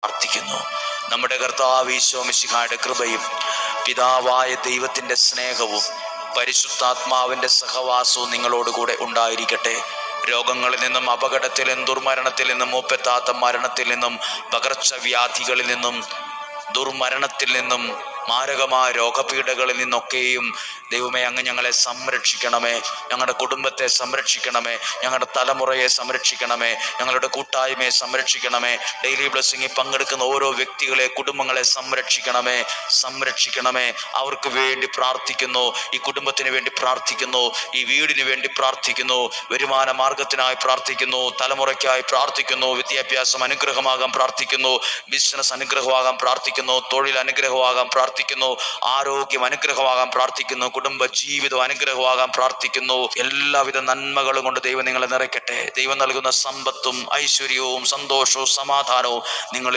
പ്രാർത്ഥിക്കുന്നു. നമ്മുടെ കർത്താവ് ഈശോ മിശിഹായുടെ കൃപയും പിതാവായ ദൈവത്തിൻ്റെ സ്നേഹവും പരിശുദ്ധാത്മാവിൻ്റെ സഹവാസവും നിങ്ങളോടുകൂടെ ഉണ്ടായിരിക്കട്ടെ. രോഗങ്ങളിൽ നിന്നും, അപകടത്തിൽ നിന്നും, ദുർമരണത്തിൽ നിന്നും, മൂപ്പെത്താത്ത മരണത്തിൽ നിന്നും, പകർച്ചവ്യാധികളിൽ നിന്നും, ദുർമരണത്തിൽ നിന്നും, മാരകമായ രോഗപീഠകളിൽ നിന്നൊക്കെയും ദൈവമേ അങ്ങ് ഞങ്ങളെ സംരക്ഷിക്കണമേ. ഞങ്ങളുടെ കുടുംബത്തെ സംരക്ഷിക്കണമേ. ഞങ്ങളുടെ തലമുറയെ സംരക്ഷിക്കണമേ. ഞങ്ങളുടെ കൂട്ടായ്മയെ സംരക്ഷിക്കണമേ. ഡെയിലി ബ്ലെസ്സിങ്ങിൽ പങ്കെടുക്കുന്ന ഓരോ വ്യക്തികളെ, കുടുംബങ്ങളെ സംരക്ഷിക്കണമേ. അവർക്ക് വേണ്ടി പ്രാർത്ഥിക്കുന്നു. ഈ കുടുംബത്തിന് വേണ്ടി പ്രാർത്ഥിക്കുന്നു. ഈ വീടിന് വേണ്ടി പ്രാർത്ഥിക്കുന്നു. വരുമാന മാർഗത്തിനായി പ്രാർത്ഥിക്കുന്നു. തലമുറയ്ക്കായി പ്രാർത്ഥിക്കുന്നു. വിദ്യാഭ്യാസം അനുഗ്രഹമാകാൻ പ്രാർത്ഥിക്കുന്നു. ബിസിനസ് അനുഗ്രഹമാകാൻ പ്രാർത്ഥിക്കുന്നു. തൊഴിൽ അനുഗ്രഹമാകാൻ പ്രാർത്ഥിക്കുന്നു. ആരോഗ്യം അനുഗ്രഹമാകാൻ പ്രാർത്ഥിക്കുന്നു. കുടുംബ ജീവിതം അനുഗ്രഹമാകാൻ പ്രാർത്ഥിക്കുന്നു. എല്ലാവിധ നന്മകളും കൊണ്ട് ദൈവം നിങ്ങളെ നിറയ്ക്കട്ടെ. ദൈവം നൽകുന്ന സമ്പത്തും ഐശ്വര്യവും സന്തോഷവും സമാധാനവും നിങ്ങളിൽ